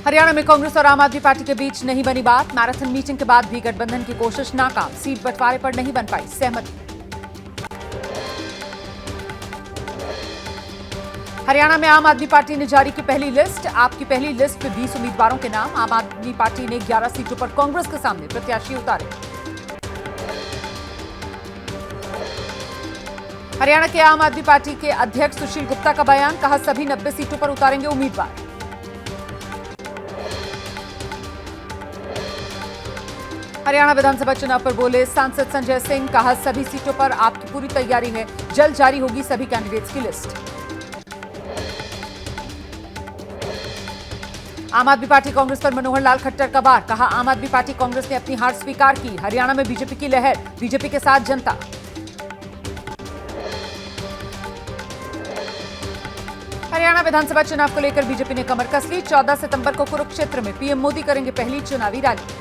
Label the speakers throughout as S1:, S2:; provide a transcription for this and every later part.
S1: हरियाणा में कांग्रेस और आम आदमी पार्टी के बीच नहीं बनी बात। मैराथन मीटिंग के बाद भी गठबंधन की कोशिश नाकाम। सीट बंटवारे पर नहीं बन पाई सहमति। हरियाणा में आम आदमी पार्टी ने जारी की पहली लिस्ट। आपकी पहली लिस्ट में 20 उम्मीदवारों के नाम। आम आदमी पार्टी ने 11 सीटों पर कांग्रेस के सामने प्रत्याशी उतारे। हरियाणा के आम आदमी पार्टी के अध्यक्ष सुशील गुप्ता का बयान, कहा सभी 90 सीटों पर उतारेंगे उम्मीदवार। हरियाणा विधानसभा चुनाव पर बोले सांसद संजय सिंह, कहा सभी सीटों पर आपकी पूरी तैयारी है, जल्द जारी होगी सभी कैंडिडेट्स की लिस्ट। आम आदमी पार्टी कांग्रेस पर मनोहर लाल खट्टर का वार, कहा आम आदमी पार्टी कांग्रेस ने अपनी हार स्वीकार की। हरियाणा में बीजेपी की लहर, बीजेपी के साथ जनता। हरियाणा विधानसभा चुनाव को लेकर बीजेपी ने कमर कस ली। 14 सितंबर को कुरुक्षेत्र में पीएम मोदी करेंगे पहली चुनावी रैली।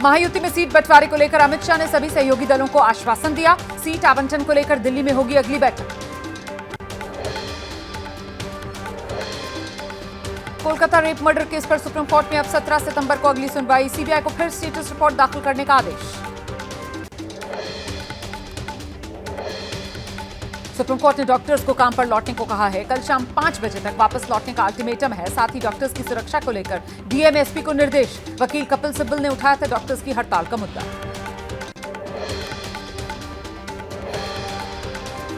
S1: महायुति में सीट बंटवारे को लेकर अमित शाह ने सभी सहयोगी दलों को आश्वासन दिया। सीट आवंटन को लेकर दिल्ली में होगी अगली बैठक। कोलकाता रेप मर्डर केस पर सुप्रीम कोर्ट में अब 17 सितंबर को अगली सुनवाई। सीबीआई को फिर स्टेटस रिपोर्ट दाखिल करने का आदेश। सुप्रीम कोर्ट ने डॉक्टर्स को काम पर लौटने को कहा है। कल शाम 5 बजे तक वापस लौटने का अल्टीमेटम है। साथ ही डॉक्टर्स की सुरक्षा को लेकर डीएम एसपी को निर्देश। वकील कपिल सिब्बल ने उठाया था डॉक्टर्स की हड़ताल का मुद्दा।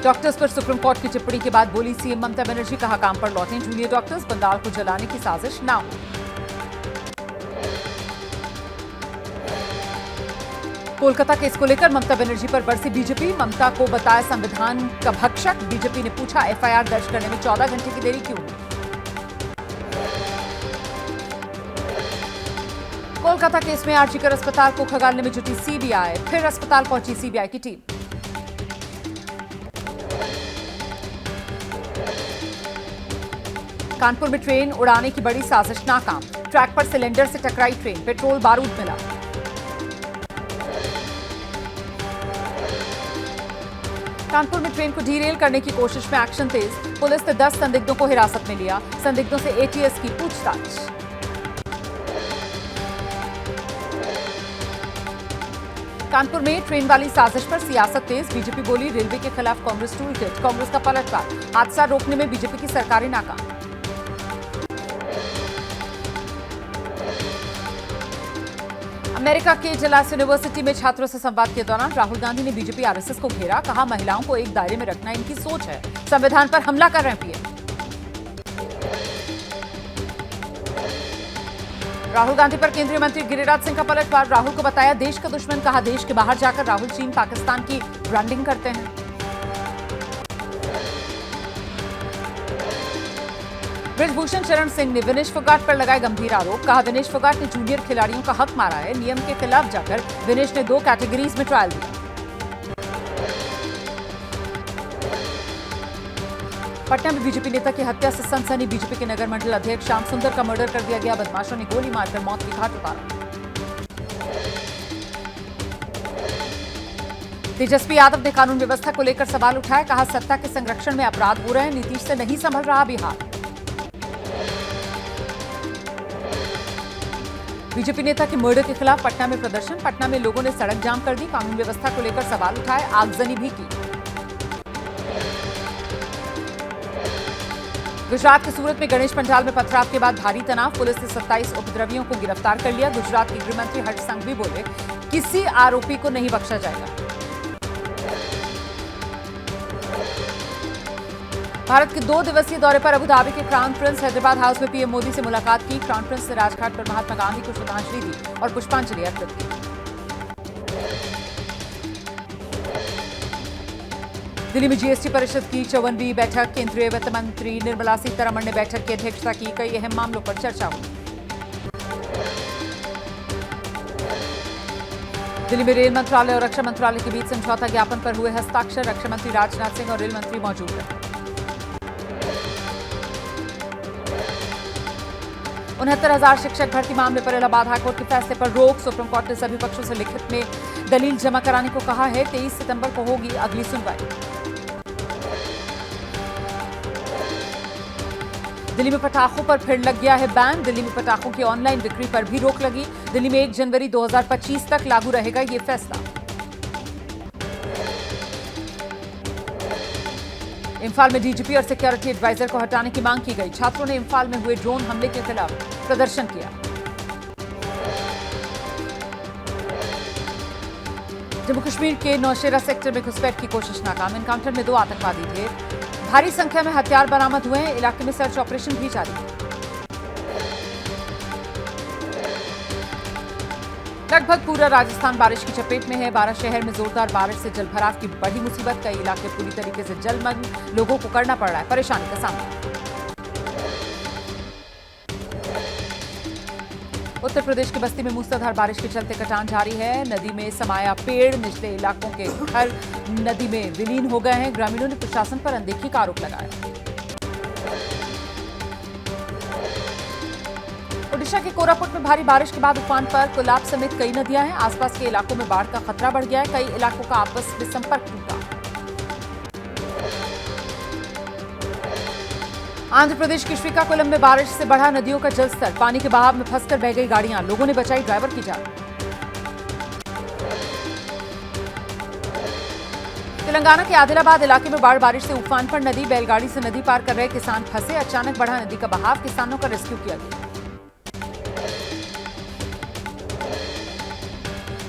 S1: डॉक्टर्स पर सुप्रीम कोर्ट की टिप्पणी के बाद बोली सीएम ममता बनर्जी, कहा काम पर लौटें जूनियर डॉक्टर्स, बंगाल को जलाने की साजिश ना हो। कोलकाता केस को लेकर ममता बनर्जी पर बरसी बीजेपी, ममता को बताया संविधान का भक्षक। बीजेपी ने पूछा एफआईआर दर्ज करने में 14 घंटे की देरी क्यों हुई। कोलकाता केस में आरजीकर अस्पताल को खंगालने में जुटी सीबीआई, फिर अस्पताल पहुंची सीबीआई की टीम। कानपुर में ट्रेन उड़ाने की बड़ी साजिश नाकाम। ट्रैक पर सिलेंडर से टकराई ट्रेन, पेट्रोल बारूद मिला। कानपुर में ट्रेन को डीरेल करने की कोशिश में एक्शन तेज। पुलिस ने 10 संदिग्धों को हिरासत में लिया। संदिग्धों से एटीएस की पूछताछ। कानपुर में ट्रेन वाली साजिश पर सियासत तेज। बीजेपी बोली रेलवे के खिलाफ कांग्रेस टूल किट, कांग्रेस का पलटवार। हादसा रोकने में बीजेपी की सरकारें नाकाम। अमेरिका के डलास यूनिवर्सिटी में छात्रों से संवाद के दौरान राहुल गांधी ने बीजेपी आरएसएस को घेरा, कहा महिलाओं को एक दायरे में रखना इनकी सोच है, संविधान पर हमला कर रहे हैं पीएम। राहुल गांधी पर केंद्रीय मंत्री गिरिराज सिंह का पलटवार, राहुल को बताया देश का दुश्मन, कहा देश के बाहर जाकर राहुल चीन पाकिस्तान की ब्रांडिंग करते हैं। ब्रिजभूषण शरण सिंह ने विनेश फोगाट पर लगाए गंभीर आरोप, कहा विनेश फोगाट ने जूनियर खिलाड़ियों का हक मारा है। नियम के खिलाफ जाकर विनेश ने 2 कैटेगरीज में ट्रायल दिया। पटना में बीजेपी नेता की हत्या से सनसनी। बीजेपी के नगर मंडल अध्यक्ष श्याम सुंदर का मर्डर कर दिया गया। बदमाशों ने गोली मारकर मौत की घाट उतारा। तेजस्वी यादव ने कानून व्यवस्था को लेकर सवाल उठाया, कहा सत्ता के संरक्षण में अपराध हो रहे हैं, नीतीश से नहीं संभल रहा बिहार। बीजेपी नेता के मर्डर के खिलाफ पटना में प्रदर्शन। पटना में लोगों ने सड़क जाम कर दी। कानून व्यवस्था को लेकर सवाल उठाए, आगजनी भी की। गुजरात के सूरत में गणेश पंडाल में पथराव के बाद भारी तनाव। पुलिस ने 27 उपद्रवियों को गिरफ्तार कर लिया। गुजरात के गृह मंत्री हर्ष संघवी बोले किसी आरोपी को नहीं बख्शा जाएगा। भारत के 2 दिवसीय दौरे पर अबुधाबी के क्राउन प्रिंस हैदराबाद हाउस में पीएम मोदी से मुलाकात की। क्राउन प्रिंस ने राजघाट पर महात्मा गांधी को श्रद्धांजलि दी और पुष्पांजलि अर्पित की। दिल्ली में जीएसटी परिषद की 54वीं बैठक। केंद्रीय वित्त मंत्री निर्मला सीतारमण ने बैठक की अध्यक्षता की। कई अहम मामलों पर चर्चा हुई। दिल्ली में रेल मंत्रालय और रक्षा मंत्रालय के बीच समझौता ज्ञापन पर हुए हस्ताक्षर। रक्षा मंत्री राजनाथ सिंह और रेल मंत्री मौजूद रहे। 69,000 शिक्षक भर्ती मामले पर इलाहाबाद हाईकोर्ट के फैसले पर रोक। सुप्रीम कोर्ट ने सभी पक्षों से लिखित में दलील जमा कराने को कहा है। 23 सितंबर को होगी अगली सुनवाई। दिल्ली में पटाखों पर फिर लग गया है बैन। दिल्ली में पटाखों की ऑनलाइन बिक्री पर भी रोक लगी। दिल्ली में 1 जनवरी 2025 तक लागू रहेगा ये फैसला। इम्फाल में डीजीपी और सिक्योरिटी एडवाइजर को हटाने की मांग की गई। छात्रों ने इम्फाल में हुए ड्रोन हमले के खिलाफ प्रदर्शन किया। जम्मू कश्मीर के नौशेरा सेक्टर में घुसपैठ की कोशिश नाकाम। एनकाउंटर में 2 आतंकवादी थे। भारी संख्या में हथियार बरामद हुए हैं। इलाके में सर्च ऑपरेशन भी जारी है। लगभग पूरा राजस्थान बारिश की चपेट में है। 12 शहर में जोरदार बारिश से जलभराव की बड़ी मुसीबत। कई इलाके पूरी तरीके से जलमग्न। लोगों को करना पड़ रहा है परेशानी का सामना। उत्तर प्रदेश के बस्ती में मूसलाधार बारिश के चलते कटान जारी है। नदी में समाया पेड़। निचले इलाकों के घर नदी में विलीन हो गए हैं। ग्रामीणों ने प्रशासन पर अनदेखी का आरोप लगाया। ओडिशा के कोरापुट में भारी बारिश के बाद उफान पर। कोलाब समेत कई नदियां हैं। आसपास के इलाकों में बाढ़ का खतरा बढ़ गया है। कई इलाकों का आपस में संपर्क टूटा। आंध्र प्रदेश के श्रीकाकुलम में बारिश से बढ़ा नदियों का जलस्तर। पानी के बहाव में फंसकर बह गई गाड़ियां। लोगों ने बचाई ड्राइवर की जान। तेलंगाना के आदिलाबाद इलाके में बाढ़ बारिश से उफान पर नदी। बैलगाड़ी से नदी पार कर रहे किसान फंसे। अचानक बढ़ा नदी का बहाव। किसानों का रेस्क्यू किया गया।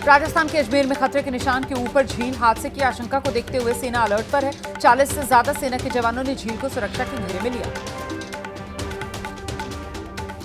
S1: राजस्थान के अजमेर में खतरे के निशान के ऊपर झील। हादसे की आशंका को देखते हुए सेना अलर्ट पर है। 40 से ज्यादा सेना के जवानों ने झील को सुरक्षा के घेरे में लिया।